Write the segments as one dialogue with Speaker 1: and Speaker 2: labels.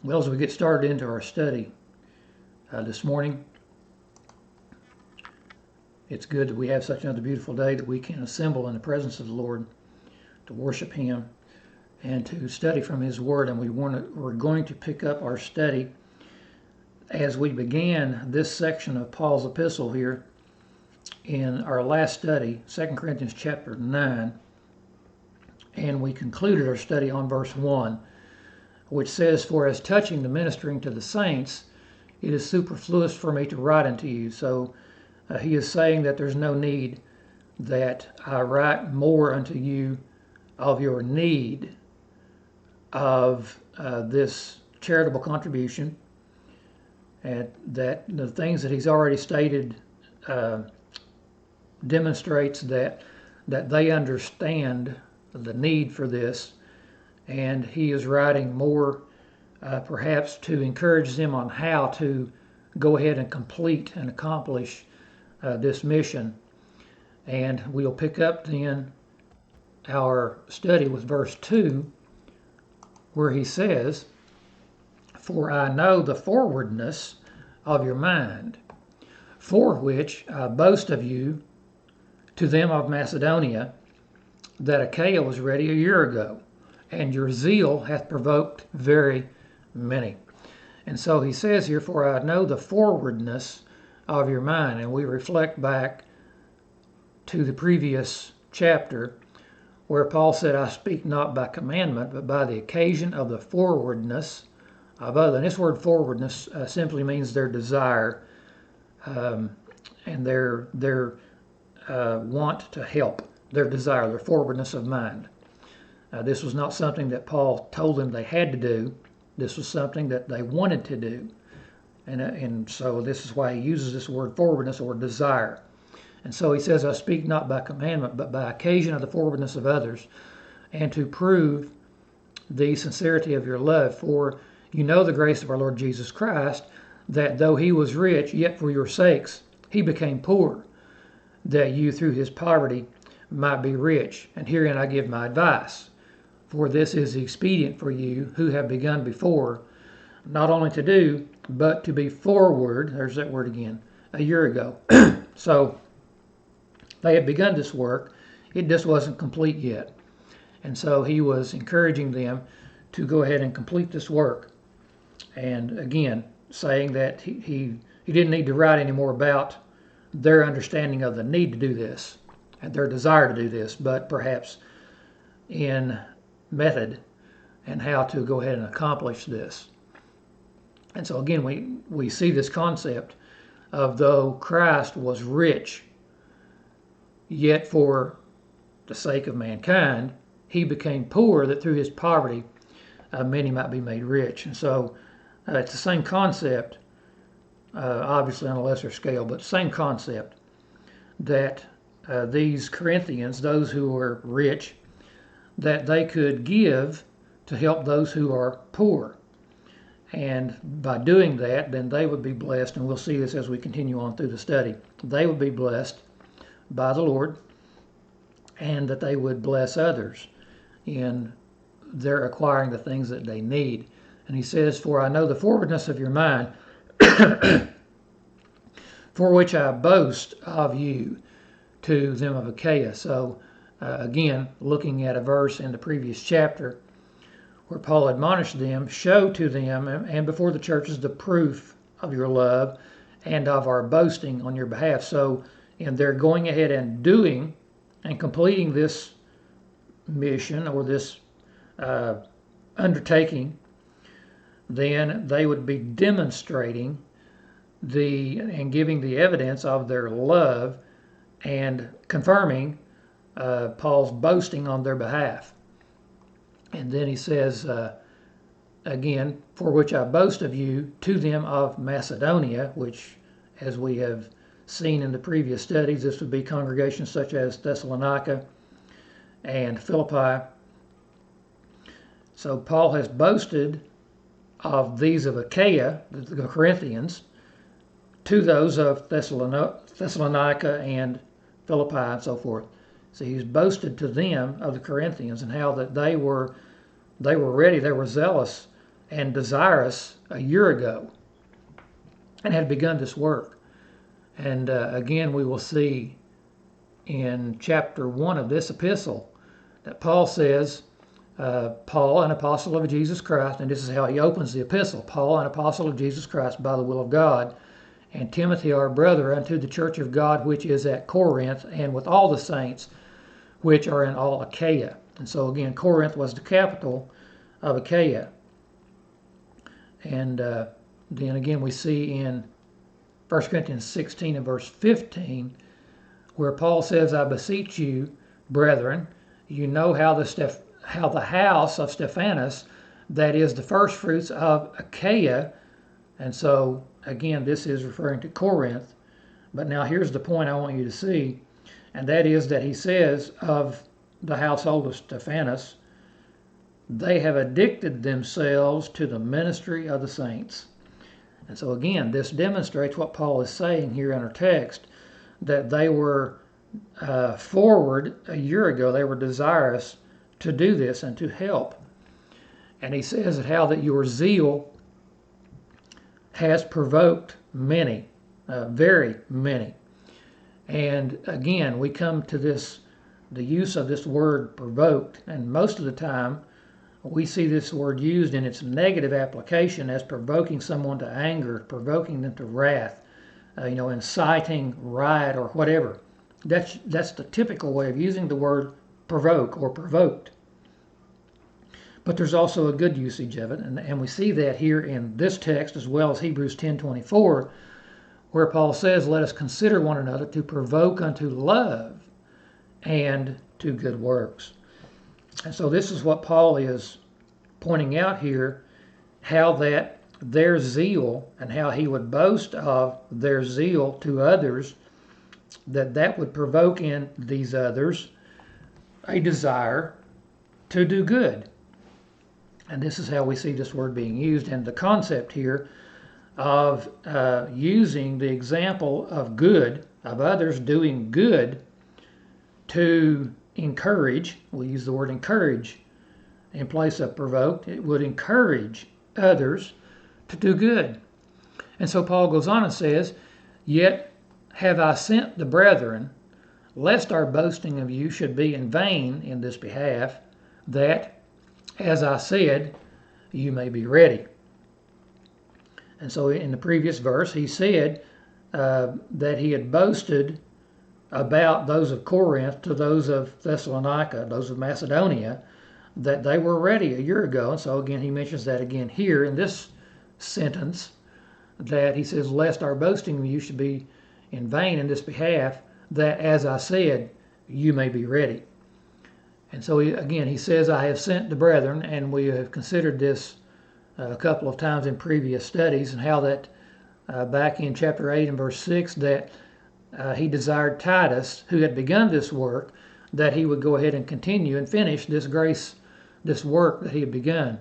Speaker 1: Well, as we get started into our study this morning, it's good that we have such another beautiful day that we can assemble in the presence of the Lord to worship Him and to study from His Word. And we're going to pick up our study as we began this section of Paul's epistle here in our last study, 2 Corinthians chapter 9. And we concluded our study on verse 1, which says, "For as touching the ministering to the saints, it is superfluous for me to write unto you." So he is saying that there's no need that I write more unto you of your need of this charitable contribution, and that the things that he's already stated demonstrates that they understand the need for this, and he is writing more perhaps to encourage them on how to go ahead and complete and accomplish this mission. And we'll pick up then our study with verse 2, where he says, "For I know the forwardness of your mind, for which I boast of you to them of Macedonia, that Achaia was ready a year ago, and your zeal hath provoked very many." And so he says here, "For I know the forwardness of your mind." And we reflect back to the previous chapter where Paul said, "I speak not by commandment, but by the occasion of the forwardness of others." And this word forwardness simply means their desire and their want to help, their desire, their forwardness of mind. This was not something that Paul told them they had to do. This was something that they wanted to do. And so this is why he uses this word forwardness or desire. And so he says, "I speak not by commandment, but by occasion of the forwardness of others, and to prove the sincerity of your love. For you know the grace of our Lord Jesus Christ, that though he was rich, yet for your sakes he became poor, that you through his poverty might be rich. And herein I give my advice. For this is expedient for you who have begun before, not only to do, but to be forward," there's that word again, "a year ago." So they had begun this work. It just wasn't complete yet. And so he was encouraging them to go ahead and complete this work. And again, saying that he didn't need to write any more about their understanding of the need to do this and their desire to do this, but perhaps in method and how to go ahead and accomplish this. And so again, we see this concept of though Christ was rich, yet for the sake of mankind, he became poor, that through his poverty many might be made rich. And so it's the same concept, obviously on a lesser scale, but same concept that these Corinthians, those who were rich, that they could give to help those who are poor. And by doing that, then they would be blessed, and we'll see this as we continue on through the study. They would be blessed by the Lord, and that they would bless others in their acquiring the things that they need. And he says, "For I know the forwardness of your mind, for which I boast of you to them of Achaia." So again, looking at a verse in the previous chapter where Paul admonished them, "Show to them and before the churches the proof of your love and of our boasting on your behalf." So in their going ahead and doing and completing this mission or this undertaking, then they would be demonstrating and giving the evidence of their love and confirming Paul's boasting on their behalf. And then he says again, "For which I boast of you to them of Macedonia," which, as we have seen in the previous studies, this would be congregations such as Thessalonica and Philippi. So Paul has boasted of these of Achaia, the Corinthians, to those of Thessalonica and Philippi and so forth. So he's boasted to them of the Corinthians and how that they were ready, they were zealous and desirous a year ago and had begun this work. And again, we will see in chapter 1 of this epistle that Paul says, Paul, an apostle of Jesus Christ, and this is how he opens the epistle, Paul, an apostle of Jesus Christ by the will of God, and Timothy our brother, unto the church of God which is at Corinth, and with all the saints which are in all Achaia. And so again, Corinth was the capital of Achaia. And then again we see in 1 Corinthians 16 and verse 15, where Paul says, I beseech you, brethren, you know how the house of Stephanas, that is the first fruits of Achaia. And so again, this is referring to Corinth. But now here's the point I want you to see, and that is that he says of the household of Stephanas, they have addicted themselves to the ministry of the saints. And so again, this demonstrates what Paul is saying here in our text, that they were forward a year ago, they were desirous to do this and to help. And he says that how that your zeal has provoked many, very many. And again, we come to this, the use of this word provoked, and most of the time we see this word used in its negative application as provoking someone to anger, provoking them to wrath, inciting riot or whatever. That's the typical way of using the word provoke or provoked. But there's also a good usage of it, and we see that here in this text as well as Hebrews 10:24, where Paul says, let us consider one another to provoke unto love and to good works. And so this is what Paul is pointing out here, how that their zeal and how he would boast of their zeal to others, that would provoke in these others a desire to do good. And this is how we see this word being used, and the concept here of using the example of good, of others doing good, to encourage. We'll use the word encourage in place of provoke. It would encourage others to do good. And so Paul goes on and says, yet have I sent the brethren, lest our boasting of you should be in vain in this behalf, that, as I said, you may be ready. And so in the previous verse, he said that he had boasted about those of Corinth to those of Thessalonica, those of Macedonia, that they were ready a year ago. And so again, he mentions that again here in this sentence, that he says, lest our boasting of you should be in vain in this behalf, that, as I said, you may be ready. And so again, he says, I have sent the brethren, and we have considered this a couple of times in previous studies, and how that back in chapter 8 and verse 6, that he desired Titus, who had begun this work, that he would go ahead and continue and finish this work that he had begun.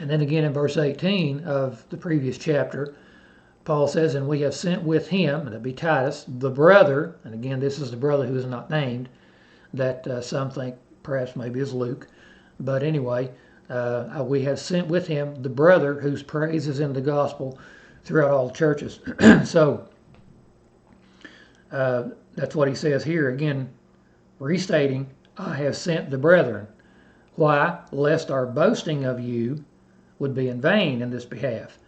Speaker 1: And then again in verse 18 of the previous chapter, Paul says, and we have sent with him, that'd be Titus, the brother, and again this is the brother who is not named, that some think perhaps maybe is Luke, but anyway, we have sent with him the brother whose praise is in the gospel throughout all the churches. So that's what he says here, again restating, I have sent the brethren. Why? Lest our boasting of you would be in vain in this behalf.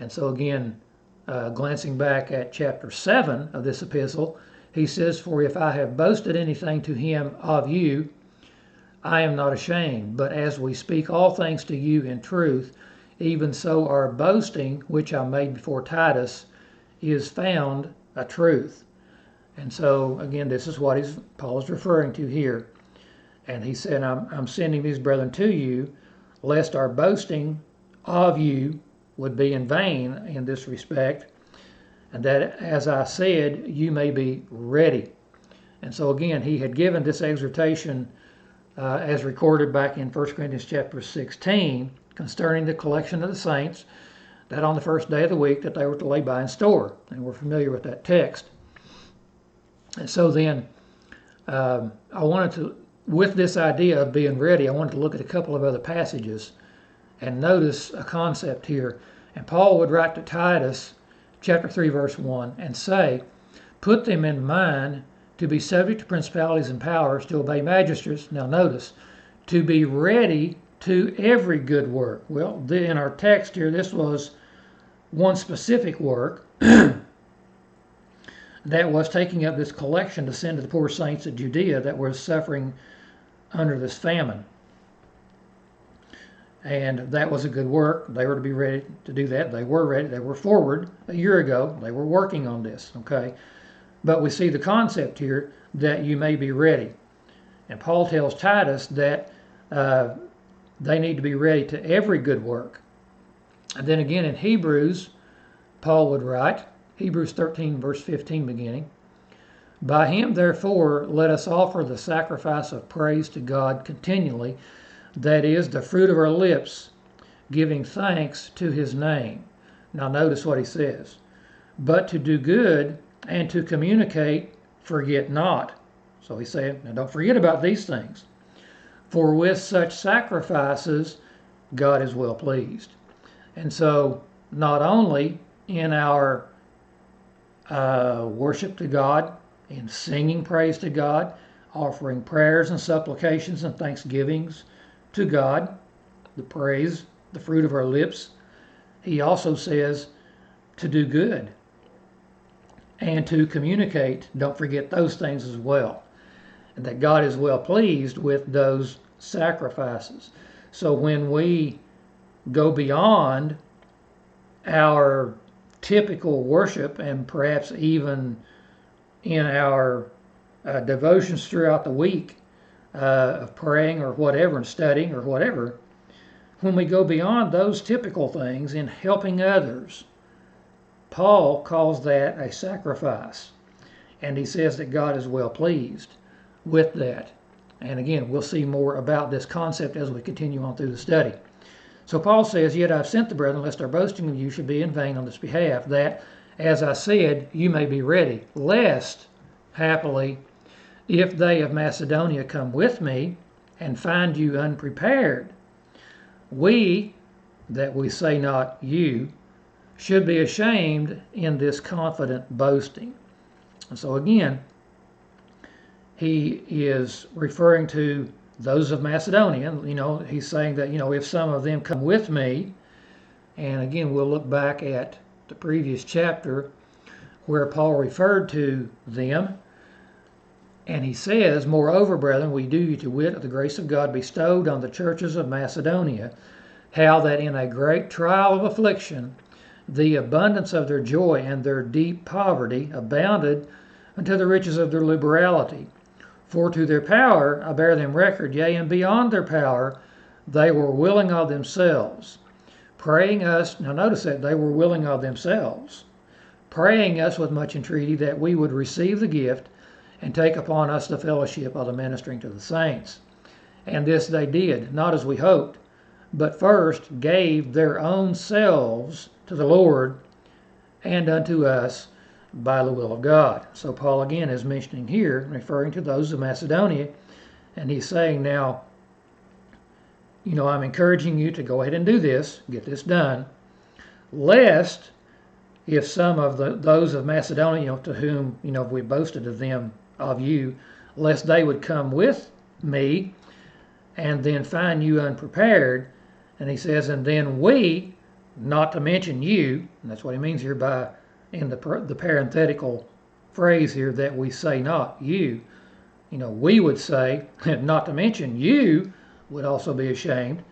Speaker 1: And so again, glancing back at chapter 7 of this epistle, he says, for if I have boasted anything to him of you, I am not ashamed, but as we speak all things to you in truth, even so our boasting, which I made before Titus, is found a truth. And so again, this is what Paul is referring to here. And he said, I'm sending these brethren to you, lest our boasting of you would be in vain in this respect, and that, as I said, you may be ready. And so again, he had given this exhortation as recorded back in 1 Corinthians chapter 16 concerning the collection of the saints, that on the first day of the week that they were to lay by in store. And we're familiar with that text. And so then I wanted to, with this idea of being ready, I wanted to look at a couple of other passages and notice a concept here. And Paul would write to Titus, chapter 3, verse 1, and say, put them in mind to be subject to principalities and powers, to obey magistrates. Now notice, to be ready to every good work. Well, in our text here, this was one specific work that was taking up this collection to send to the poor saints of Judea that were suffering under this famine. And that was a good work. They were to be ready to do that. They were ready. They were forward a year ago. They were working on this, okay? But we see the concept here that you may be ready. And Paul tells Titus that they need to be ready to every good work. And then again in Hebrews, Paul would write, Hebrews 13, verse 15 beginning, by him, therefore, let us offer the sacrifice of praise to God continually, that is, the fruit of our lips, giving thanks to his name. Now notice what he says. But to do good and to communicate, forget not. So he's saying, now don't forget about these things. For with such sacrifices, God is well pleased. And so, not only in our worship to God, in singing praise to God, offering prayers and supplications and thanksgivings to God, the praise, the fruit of our lips, he also says to do good and to communicate. Don't forget those things as well. And that God is well pleased with those sacrifices. So when we go beyond our typical worship, and perhaps even in our devotions throughout the week of praying or whatever and studying or whatever, when we go beyond those typical things in helping others, Paul calls that a sacrifice. And he says that God is well pleased with that. And again, we'll see more about this concept as we continue on through the study. So Paul says, yet I've sent the brethren, lest our boasting of you should be in vain on this behalf, that, as I said, you may be ready, lest, happily, if they of Macedonia come with me and find you unprepared, we, that we say not you, should be ashamed in this confident boasting. And so again, he is referring to those of Macedonia. He's saying that, if some of them come with me, and again, we'll look back at the previous chapter where Paul referred to them, and he says, moreover, brethren, we do you to wit of the grace of God bestowed on the churches of Macedonia, how that in a great trial of affliction, the abundance of their joy and their deep poverty abounded unto the riches of their liberality. For to their power I bear them record, yea, and beyond their power they were willing of themselves, praying us, now notice that they were willing of themselves, praying us with much entreaty that we would receive the gift and take upon us the fellowship of the ministering to the saints. And this they did, not as we hoped, but first gave their own selves to the Lord and unto us by the will of God. So Paul again is mentioning here, referring to those of Macedonia, and he's saying now, I'm encouraging you to go ahead and do this, get this done, lest if some of those of Macedonia to whom, we boasted of you, lest they would come with me and then find you unprepared. And he says, and then we, not to mention you, and that's what he means here by in the parenthetical phrase here, that we say not you, we would say, not to mention you would also be ashamed.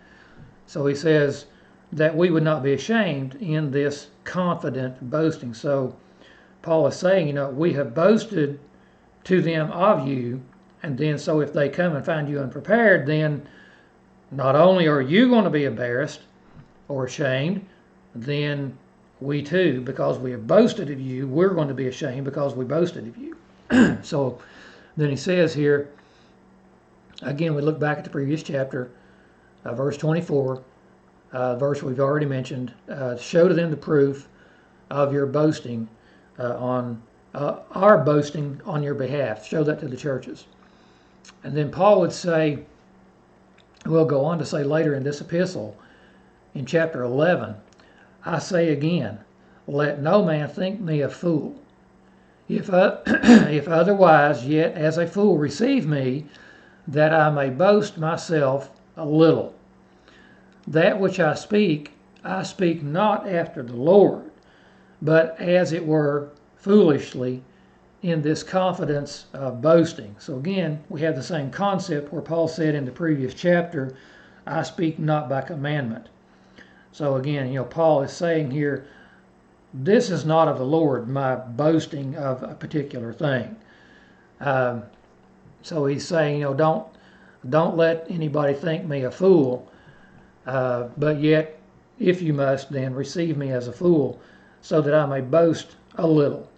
Speaker 1: So he says that we would not be ashamed in this confident boasting. So Paul is saying, we have boasted to them of you, and then so if they come and find you unprepared, then not only are you going to be embarrassed or ashamed, then we too, because we have boasted of you, we're going to be ashamed because we boasted of you. So then he says here, again, we look back at the previous chapter, verse 24, verse we've already mentioned, show to them the proof of your boasting on our boasting on your behalf. Show that to the churches. And then Paul would say, we'll go on to say later in this epistle, in chapter 11, I say again, let no man think me a fool. If otherwise, yet as a fool receive me, that I may boast myself a little. That which I speak not after the Lord, but as it were foolishly, in this confidence of boasting. So again, we have the same concept where Paul said in the previous chapter, I speak not by commandment. So again, Paul is saying here, this is not of the Lord, my boasting of a particular thing. So he's saying, don't let anybody think me a fool, but yet, if you must, then receive me as a fool, so that I may boast a little.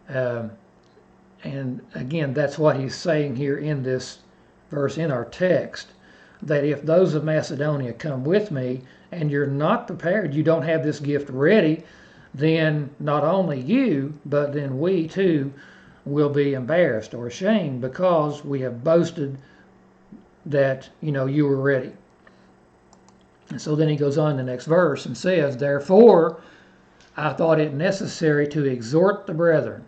Speaker 1: And again, that's what he's saying here in this verse in our text, that if those of Macedonia come with me and you're not prepared, you don't have this gift ready, then not only you, but then we too will be embarrassed or ashamed because we have boasted that, you were ready. And so then he goes on in the next verse and says, therefore, I thought it necessary to exhort the brethren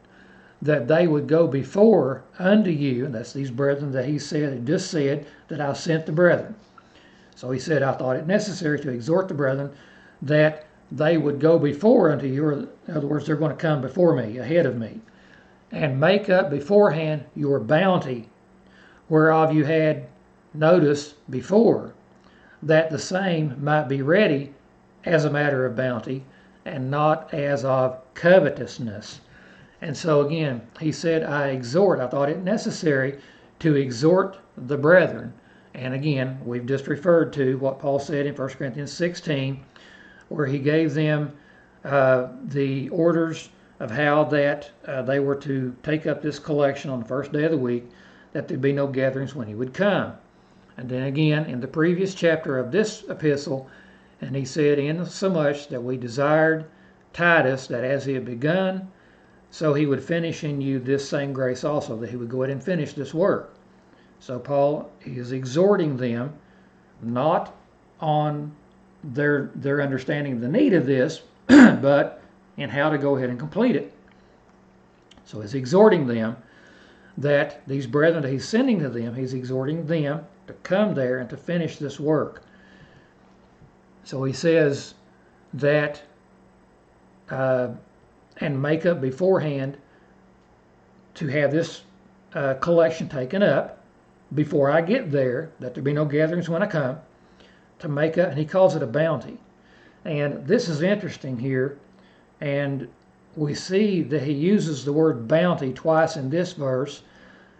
Speaker 1: that they would go before unto you, and that's these brethren that he just said that I sent the brethren. So he said, I thought it necessary to exhort the brethren that they would go before unto you, or in other words, they're going to come before me, ahead of me, and make up beforehand your bounty, whereof you had notice before, that the same might be ready as a matter of bounty, and not as of covetousness. And so again, he said, I thought it necessary to exhort the brethren. And again, we've just referred to what Paul said in 1 Corinthians 16, where he gave them the orders of how that they were to take up this collection on the first day of the week, that there'd be no gatherings when he would come. And then again, in the previous chapter of this epistle, and he said, insomuch that we desired Titus, that as he had begun, so he would finish in you this same grace also, that he would go ahead and finish this work. So Paul is exhorting them not on their understanding of the need of this, but in how to go ahead and complete it. So he's exhorting them that these brethren that he's sending to them, he's exhorting them to come there and to finish this work. So he says that and make up beforehand to have this collection taken up before I get there, that there be no gatherings when I come, to make up, and he calls it a bounty. And this is interesting here, and we see that he uses the word bounty twice in this verse,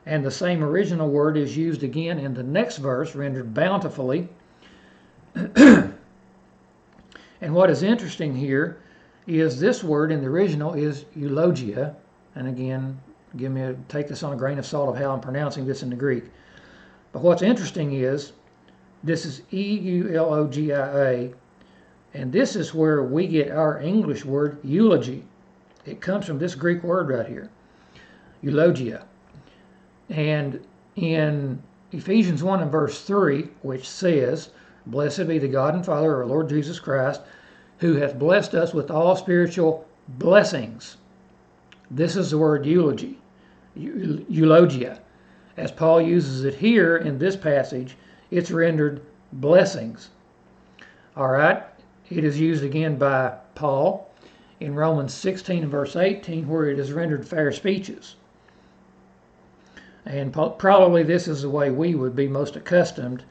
Speaker 1: and the same original word is used again in the next verse, rendered bountifully. And what is interesting here is this word in the original is eulogia, and again, take this on a grain of salt of how I'm pronouncing this in the Greek. But what's interesting is this is eulogia, and this is where we get our English word eulogy. It comes from this Greek word right here, eulogia. And in Ephesians 1 and verse 3, which says, blessed be the God and Father of our Lord Jesus Christ, who hath blessed us with all spiritual blessings. This is the word eulogia. As Paul uses it here in this passage, it's rendered blessings. All right, it is used again by Paul in Romans 16 and verse 18, where it is rendered fair speeches. And probably this is the way we would be most accustomed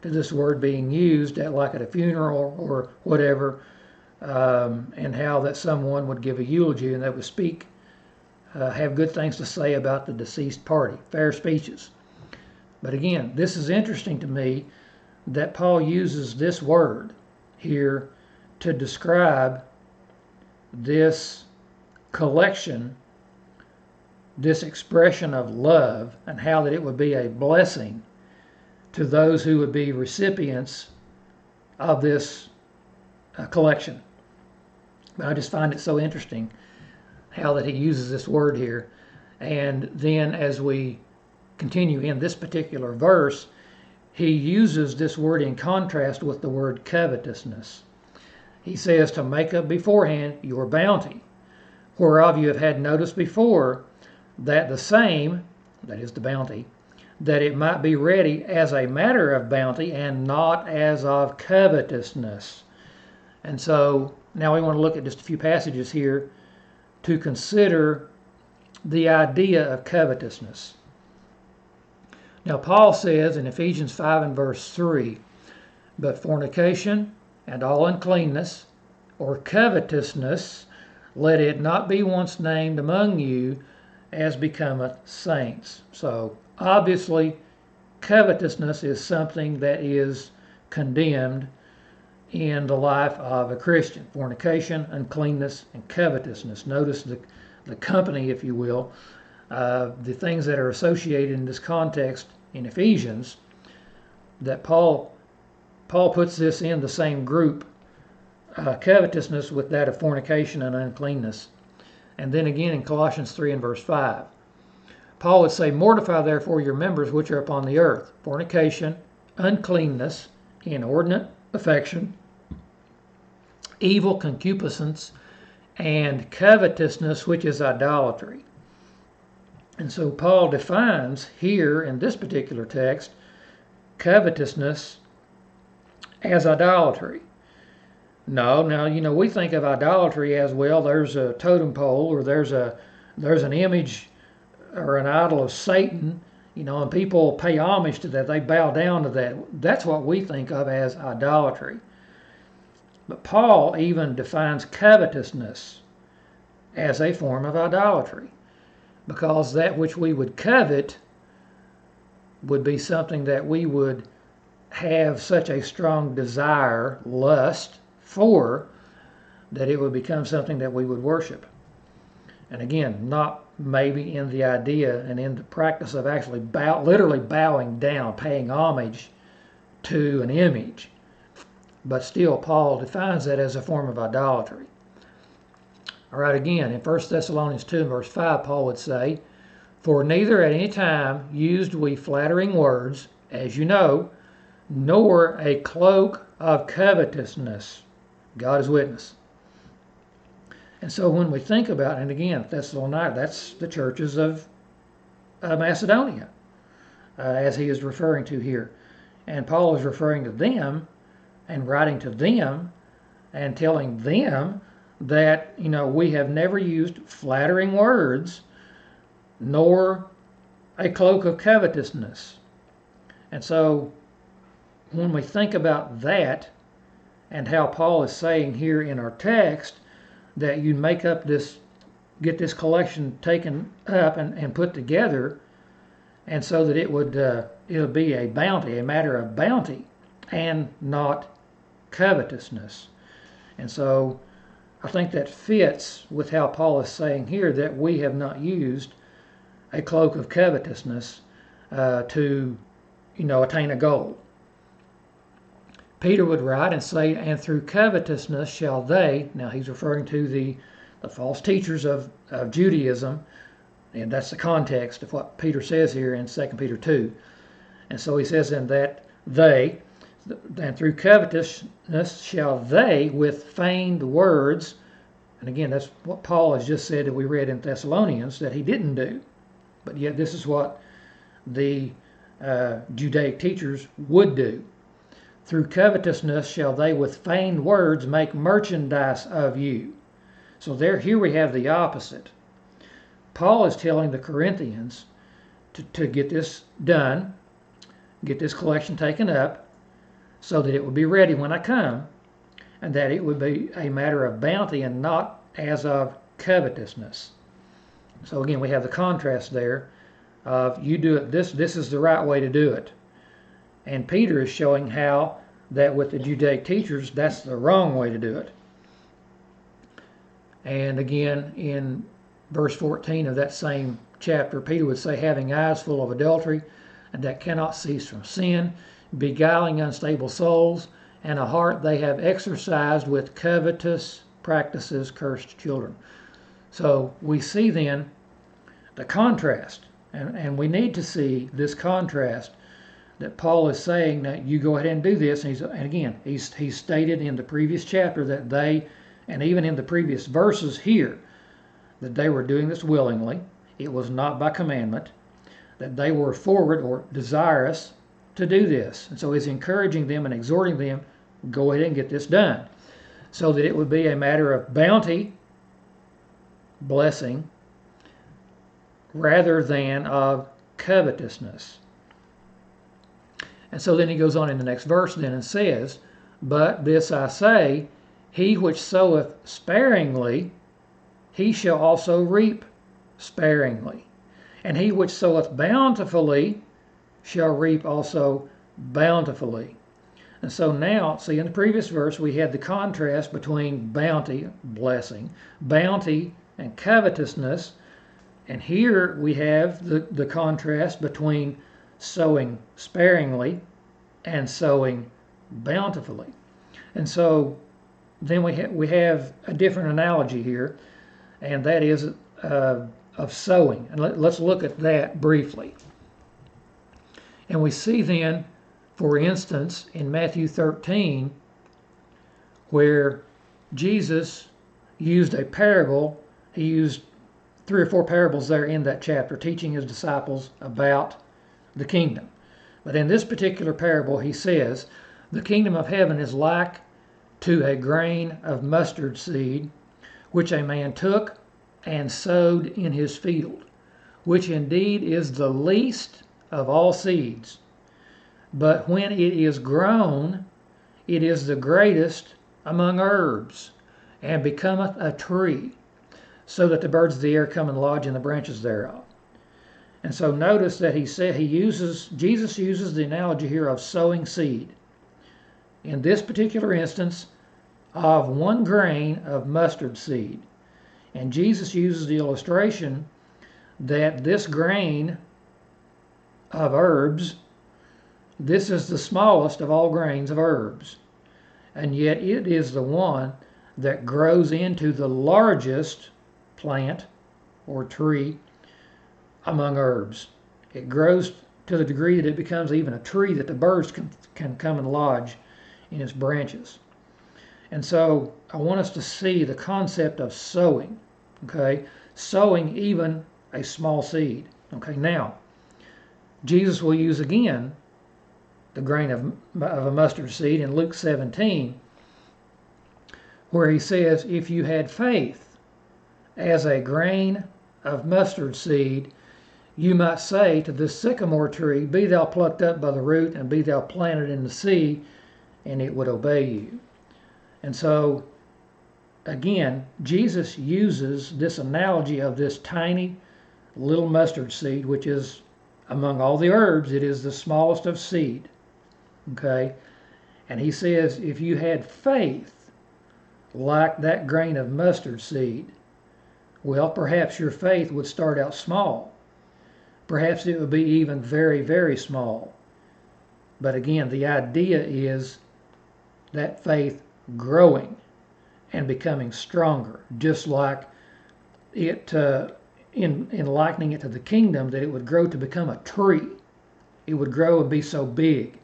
Speaker 1: to this word being used at a funeral or whatever, and how that someone would give a eulogy and they would speak, have good things to say about the deceased party, fair speeches. But again, this is interesting to me that Paul uses this word here to describe this collection, this expression of love, and how that it would be a blessing to those who would be recipients of this collection. But I just find it so interesting how that he uses this word here. And then as we continue in this particular verse, he uses this word in contrast with the word covetousness. He says to make up beforehand your bounty, whereof you have had notice before, that the same, that is the bounty, that it might be ready as a matter of bounty and not as of covetousness. And so now we want to look at just a few passages here to consider the idea of covetousness. Now Paul says in Ephesians 5 and verse 3, but fornication and all uncleanness or covetousness, let it not be once named among you as becometh saints. So obviously covetousness is something that is condemned in the life of a Christian. Fornication, uncleanness, and covetousness. Notice the company, if you will, the things that are associated in this context in Ephesians, that Paul puts this in the same group, covetousness with that of fornication and uncleanness. And then again in Colossians 3 and verse 5, Paul would say, mortify therefore your members which are upon the earth, fornication, uncleanness, inordinate affection, evil concupiscence, and covetousness, which is idolatry. And so Paul defines here in this particular text covetousness as idolatry. No, now, we think of idolatry as, well, there's a totem pole or there's an image or an idol of Satan, and people pay homage to that. They bow down to that. That's what we think of as idolatry. But Paul even defines covetousness as a form of idolatry, because that which we would covet would be something that we would have such a strong desire, lust for, that it would become something that we would worship. And again, not maybe in the idea and in the practice of actually literally bowing down, paying homage to an image, but still Paul defines that as a form of idolatry. All right, again, in 1 Thessalonians 2 and verse 5, Paul would say, for neither at any time used we flattering words, as you know, nor a cloak of covetousness. God is witness. And so when we think about, and again, Thessalonica, that's the churches of Macedonia, as he is referring to here. And Paul is referring to them and writing to them and telling them that, we have never used flattering words nor a cloak of covetousness. And so when we think about that and how Paul is saying here in our text that you get this collection taken up and put together, and so that it'll be a bounty, a matter of bounty, and not covetousness. And so I think that fits with how Paul is saying here that we have not used a cloak of covetousness to, attain a goal. Peter would write and say, and through covetousness shall they, now he's referring to the false teachers of Judaism, and that's the context of what Peter says here in 2 Peter 2. And so he says, and that they, and through covetousness shall they with feigned words, and again, that's what Paul has just said that we read in Thessalonians that he didn't do. But yet this is what the Judaic teachers would do. Through covetousness shall they with feigned words make merchandise of you. So here we have the opposite. Paul is telling the Corinthians to get this done, get this collection taken up, so that it would be ready when I come, and that it would be a matter of bounty and not as of covetousness. So again, we have the contrast there of you do it, this is the right way to do it. And Peter is showing how that with the Judaic teachers, that's the wrong way to do it. And again, in verse 14 of that same chapter, Peter would say, having eyes full of adultery, and that cannot cease from sin, beguiling unstable souls, and a heart they have exercised with covetous practices, cursed children. So we see then the contrast And we need to see this contrast that Paul is saying that you go ahead and do this. And again, he's stated in the previous chapter that they, and even in the previous verses here, that they were doing this willingly. It was not by commandment, that they were forward or desirous to do this. And so he's encouraging them and exhorting them, go ahead and get this done, so that it would be a matter of bounty, blessing, rather than of covetousness. And so then he goes on in the next verse then and says, but this I say, he which soweth sparingly, he shall also reap sparingly. And he which soweth bountifully shall reap also bountifully. And so now, see, in the previous verse, we had the contrast between bounty, blessing, bounty and covetousness. And here we have the contrast between sowing sparingly and sowing bountifully. And so then we have a different analogy here, and that is of sowing. And let's look at that briefly. And we see then, for instance, in Matthew 13, where Jesus used a parable. He used 3 or 4 parables there in that chapter, teaching his disciples about the kingdom. But in this particular parable, he says, the kingdom of heaven is like to a grain of mustard seed, which a man took and sowed in his field, which indeed is the least of all seeds. But when it is grown, it is the greatest among herbs, and becometh a tree, so that the birds of the air come and lodge in the branches thereof. And so notice that Jesus uses the analogy here of sowing seed. In this particular instance, of 1 grain of mustard seed. And Jesus uses the illustration that this grain of herbs, this is the smallest of all grains of herbs. And yet it is the one that grows into the largest plant or tree among herbs. It grows to the degree that it becomes even a tree that the birds can come and lodge in its branches. And so I want us to see the concept of sowing, okay? Sowing even a small seed. Okay, now, Jesus will use again the grain of a mustard seed in Luke 17, where he says, if you had faith as a grain of mustard seed, you might say to this sycamore tree, be thou plucked up by the root, and be thou planted in the sea, and it would obey you. And so, again, Jesus uses this analogy of this tiny little mustard seed, which is, among all the herbs, it is the smallest of seed. Okay? And he says, if you had faith like that grain of mustard seed, well, perhaps your faith would start out small. Perhaps it would be even very, very small. But again, the idea is that faith growing and becoming stronger, just like it, in likening it to the kingdom, that it would grow to become a tree. It would grow and be so big.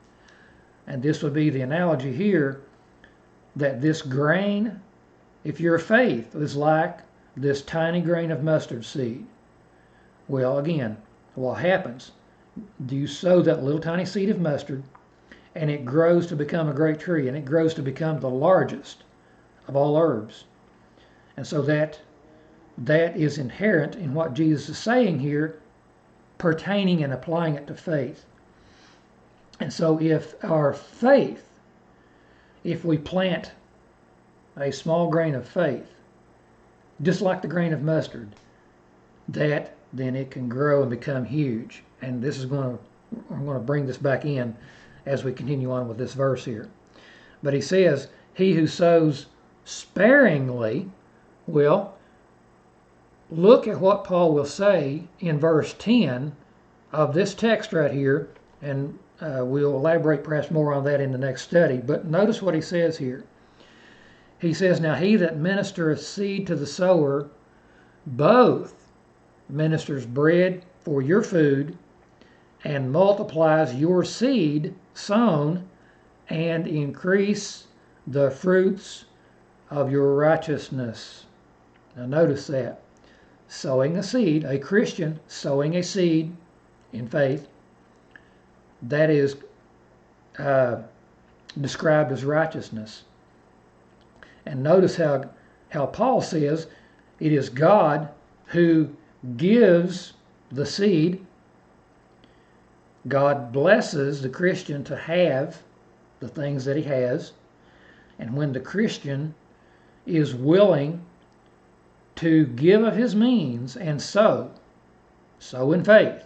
Speaker 1: And this would be the analogy here, that this grain, if your faith is like this tiny grain of mustard seed, well, again, what happens? Do you sow that little tiny seed of mustard, and it grows to become a great tree, and it grows to become the largest of all herbs. And so that is inherent in what Jesus is saying here, pertaining and applying it to faith. And so if our faith, if we plant a small grain of faith, just like the grain of mustard, that then it can grow and become huge. And this is I'm going to bring this back in as we continue on with this verse here. But he says, he who sows sparingly, well, look at what Paul will say in verse 10 of this text right here, and we'll elaborate perhaps more on that in the next study. But notice what he says here. He says, now he that ministereth seed to the sower, both ministers bread for your food, and multiplies your seed sown, and increase the fruits of your righteousness. Now notice that. Sowing a seed, a Christian sowing a seed in faith, that is described as righteousness. And notice how Paul says it is God who gives the seed. God blesses the Christian to have the things that he has. And when the Christian is willing to give of his means and sow in faith,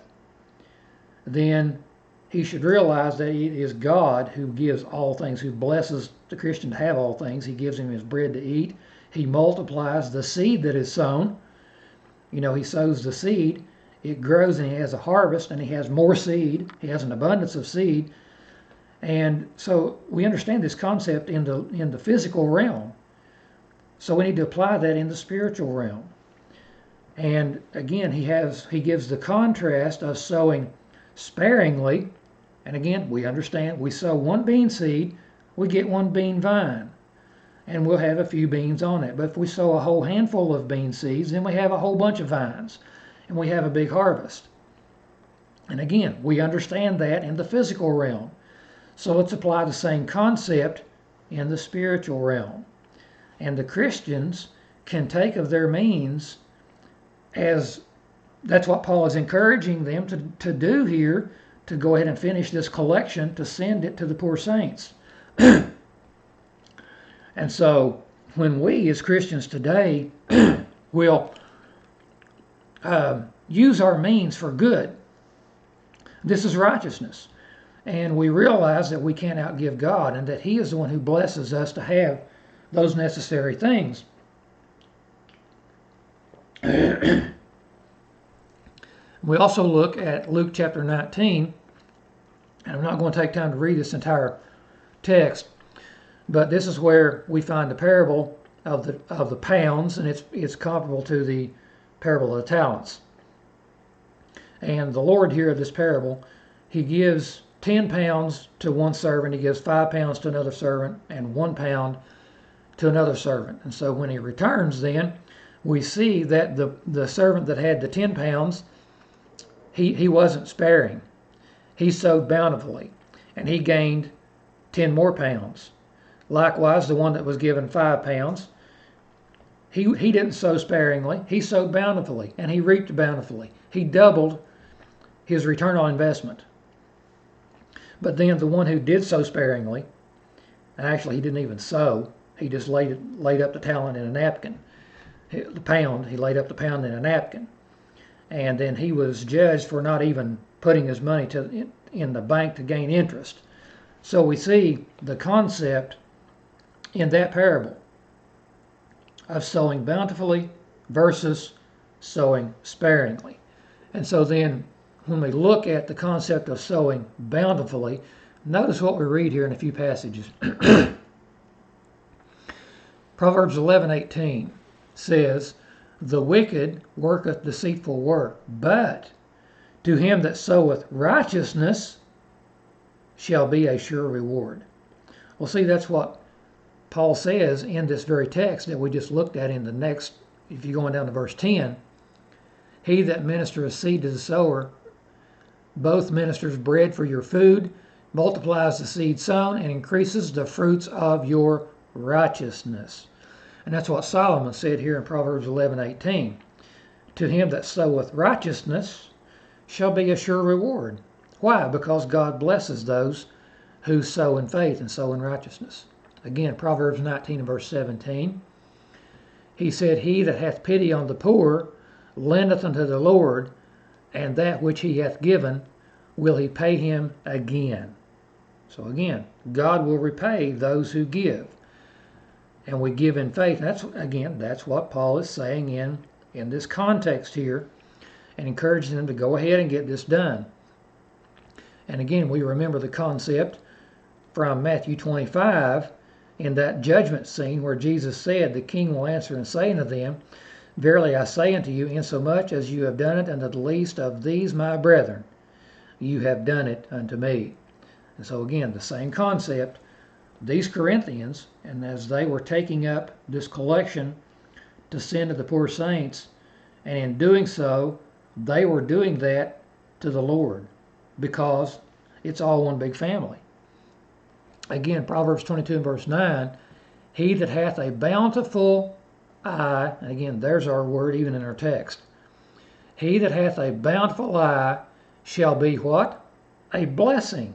Speaker 1: then he should realize that it is God who gives all things, who blesses the Christian to have all things. He gives him his bread to eat. He multiplies the seed that is sown. He sows the seed, it grows, and he has a harvest, and he has more seed. He has an abundance of seed. And so we understand this concept in the physical realm. So we need to apply that in the spiritual realm. And again, he gives the contrast of sowing sparingly. And again, we understand we sow one bean seed, we get one bean vine, and we'll have a few beans on it. But if we sow a whole handful of bean seeds, then we have a whole bunch of vines, and we have a big harvest. And again, we understand that in the physical realm. So let's apply the same concept in the spiritual realm. And the Christians can take of their means, as that's what Paul is encouraging them to do here, to go ahead and finish this collection, to send it to the poor saints. And so when we as Christians today will use our means for good, this is righteousness. And we realize that we can't outgive God, and that he is the one who blesses us to have those necessary things. We also look at Luke chapter 19, and I'm not going to take time to read this entire text, but this is where we find the parable of the pounds, and it's comparable to the parable of the talents. And the Lord here of this parable, he gives 10 pounds to one servant, he gives 5 pounds to another servant, and 1 pound to another servant. And so when he returns, then we see that the servant that had the 10 pounds, he wasn't sparing. He sowed bountifully, and he gained 10 more pounds. Likewise, the one that was given 5 pounds, he didn't sow sparingly. He sowed bountifully, and he reaped bountifully. He doubled his return on investment. But then the one who did sow sparingly, and actually he didn't even sow, he just laid up the talent in a napkin. He laid up the pound in a napkin. And then he was judged for not even putting his money in the bank to gain interest. So we see the concept in that parable of sowing bountifully versus sowing sparingly. And so then when we look at the concept of sowing bountifully, notice what we read here in a few passages. Proverbs 11:18 says, "The wicked worketh deceitful work, but to him that soweth righteousness shall be a sure reward." Well, see, that's what Paul says in this very text that we just looked at in the next, if you're going down to verse 10, "He that ministereth seed to the sower, both ministers bread for your food, multiplies the seed sown, and increases the fruits of your righteousness." And that's what Solomon said here in Proverbs 11:18. "To him that soweth righteousness shall be a sure reward." Why? Because God blesses those who sow in faith and sow in righteousness. Again, Proverbs 19 and verse 17. He said, "He that hath pity on the poor lendeth unto the Lord, and that which he hath given will he pay him again." So again, God will repay those who give. And we give in faith. And that's what Paul is saying in this context here, and encouraging them to go ahead and get this done. And again, we remember the concept from Matthew 25 in that judgment scene where Jesus said, "The king will answer and say unto them, Verily I say unto you, insomuch as you have done it unto the least of these my brethren, you have done it unto me. And so again, the same concept. These Corinthians, and as they were taking up this collection to send to the poor saints, and in doing so, they were doing that to the Lord because it's all one big family. Again, Proverbs 22 and verse 9, he that hath a bountiful eye, and again, there's our word even in our text. He that hath a bountiful eye shall be what? A blessing.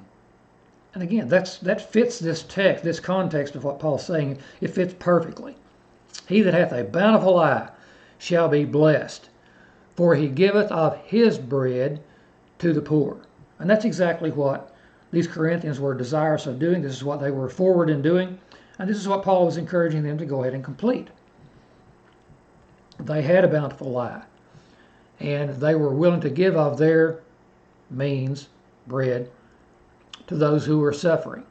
Speaker 1: And again, that fits this text, this context of what Paul's saying. It fits perfectly. He that hath a bountiful eye shall be blessed, for he giveth of his bread to the poor. And that's exactly what these Corinthians were desirous of doing. This is what they were forward in doing. And this is what Paul was encouraging them to go ahead and complete. They had a bountiful eye, and they were willing to give of their means, bread, to those who were suffering.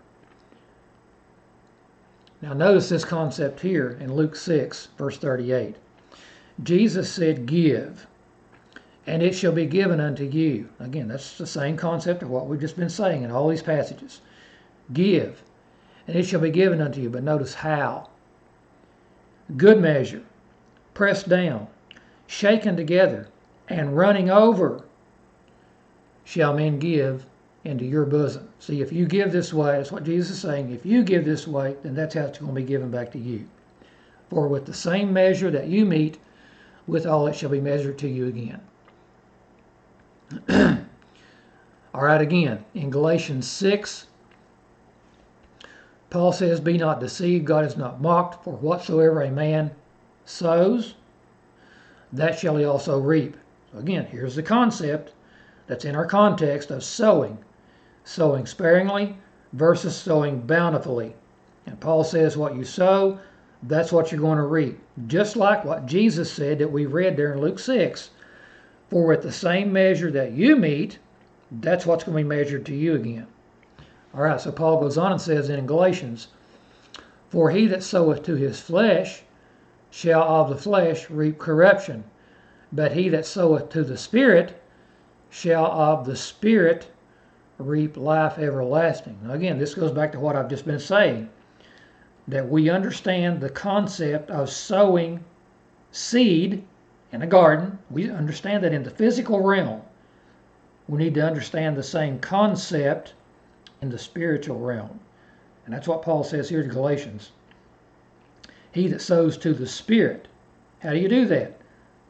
Speaker 1: Now notice this concept here in Luke 6, verse 38. Jesus said, give, and it shall be given unto you. Again, that's the same concept of what we've just been saying in all these passages. Give, and it shall be given unto you. But notice how. Good measure, pressed down, shaken together, and running over, shall men give into your bosom. See, if you give this way, that's what Jesus is saying. If you give this way, then that's how it's going to be given back to you. For with the same measure that you meet, withal it shall be measured to you again. All right, again, in Galatians 6, Paul says, be not deceived, God is not mocked, for whatsoever a man sows, that shall he also reap. So again, here's the concept that's in our context of sowing. Sowing sparingly versus sowing bountifully. And Paul says what you sow, that's what you're going to reap. Just like what Jesus said that we read there in Luke 6. For with the same measure that you meet, that's what's going to be measured to you again. All right, so Paul goes on and says in Galatians, for he that soweth to his flesh shall of the flesh reap corruption, but he that soweth to the Spirit shall of the Spirit reap life everlasting. Now again, this goes back to what I've just been saying, that we understand the concept of sowing seed in a garden. We understand that in the physical realm. We need to understand the same concept in the spiritual realm. And that's what Paul says here in Galatians. He that sows to the Spirit. How do you do that?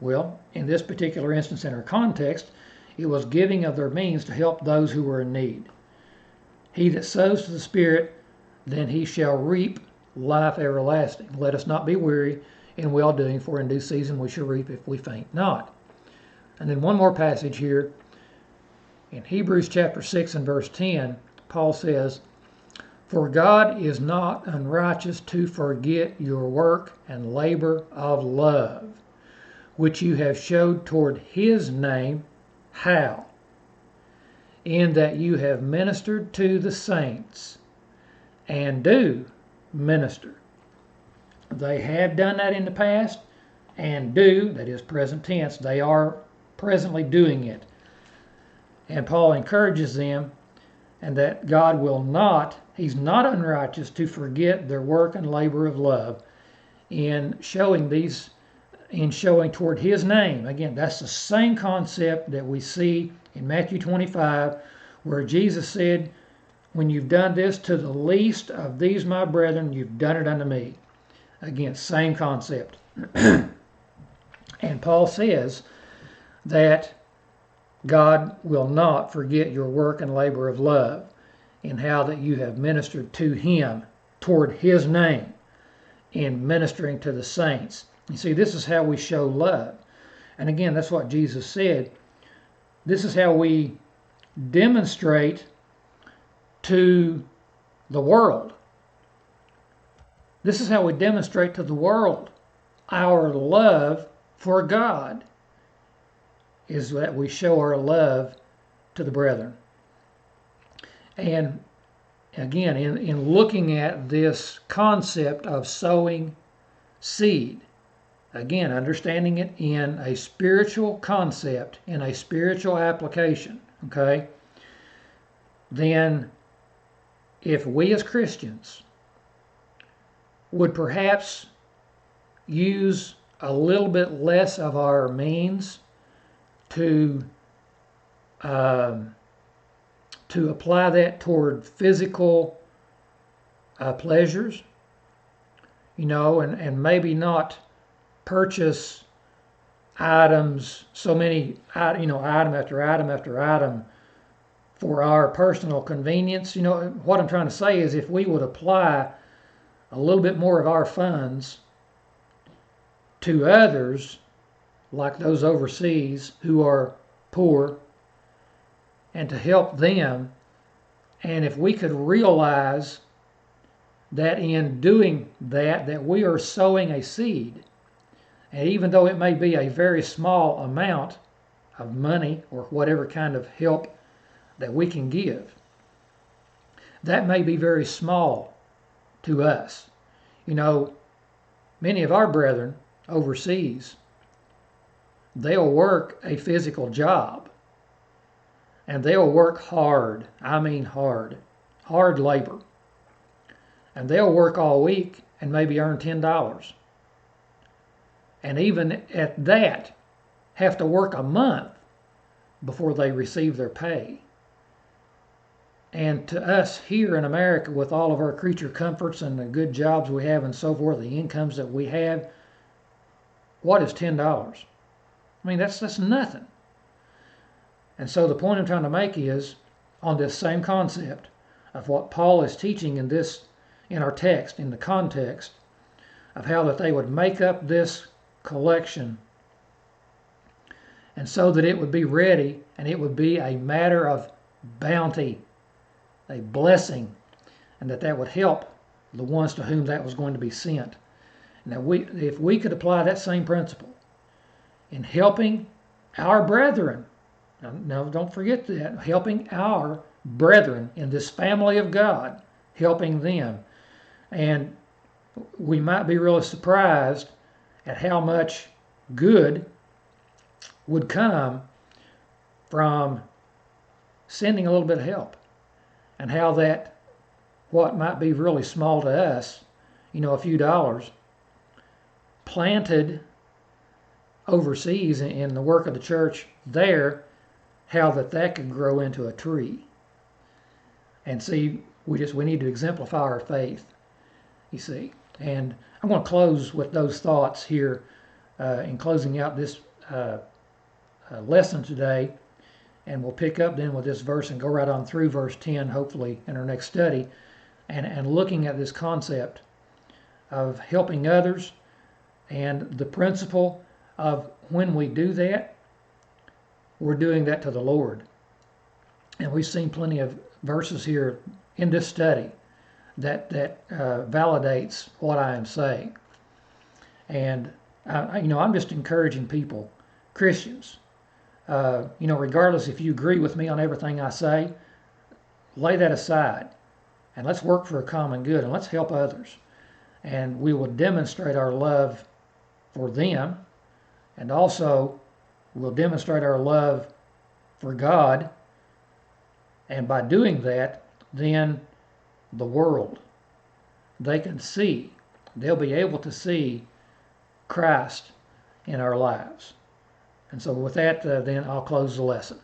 Speaker 1: Well, in this particular instance, in our context, it was giving of their means to help those who were in need. He that sows to the Spirit, then he shall reap life everlasting. Let us not be weary in well-doing, for in due season we shall reap if we faint not. And then one more passage here. In Hebrews chapter 6 and verse 10, Paul says, for God is not unrighteous to forget your work and labor of love, which you have showed toward his name. How? In that you have ministered to the saints, and do minister. They have done that in the past, and do, that is present tense, they are presently doing it. And Paul encourages them, and that God will not, he's not unrighteous to forget their work and labor of love in showing toward his name. Again, that's the same concept that we see in Matthew 25, where Jesus said, when you've done this to the least of these my brethren, you've done it unto me. Again, same concept. And Paul says that God will not forget your work and labor of love in how that you have ministered to him toward his name in ministering to the saints. You see, this is how we show love. And again, that's what Jesus said. This is how we demonstrate to the world. This is how we demonstrate to the world our love for God, is that we show our love to the brethren. And again, in looking at this concept of sowing seed, again, understanding it in a spiritual concept, in a spiritual application, okay, then if we as Christians would perhaps use a little bit less of our means to apply that toward physical pleasures, and maybe not purchase items, so many, item after item after item for our personal convenience. What I'm trying to say is if we would apply a little bit more of our funds to others, like those overseas who are poor, and to help them, and if we could realize that in doing that we are sowing a seed, and even though it may be a very small amount of money or whatever kind of help that we can give, that may be very small to us. Many of our brethren overseas, they'll work a physical job, and they'll work hard. I mean hard labor. And they'll work all week and maybe earn $10. And even at that, have to work a month before they receive their pay. And to us here in America, with all of our creature comforts and the good jobs we have and so forth, the incomes that we have, what is $10? I mean, that's nothing. And so the point I'm trying to make is, on this same concept of what Paul is teaching in our text, in the context of how that they would make up this collection, and so that it would be ready and it would be a matter of bounty, a blessing, and that would help the ones to whom that was going to be sent. Now, if we could apply that same principle in helping our brethren, now don't forget that, helping our brethren in this family of God, helping them, and we might be really surprised at how much good would come from sending a little bit of help, and how that what might be really small to us, a few dollars, planted overseas in the work of the church there, how that could grow into a tree. And see, we need to exemplify our faith, you see. And I'm going to close with those thoughts here in closing out this lesson today. And we'll pick up then with this verse and go right on through verse 10, hopefully, in our next study, and looking at this concept of helping others and the principle of when we do that, we're doing that to the Lord. And we've seen plenty of verses here in this study that validates what I am saying. And I'm just encouraging people, Christians, regardless if you agree with me on everything I say, lay that aside and let's work for a common good and let's help others. And we will demonstrate our love for them, and also we'll demonstrate our love for God. And by doing that, then the world, they'll be able to see Christ in our lives. And so with that, then I'll close the lesson.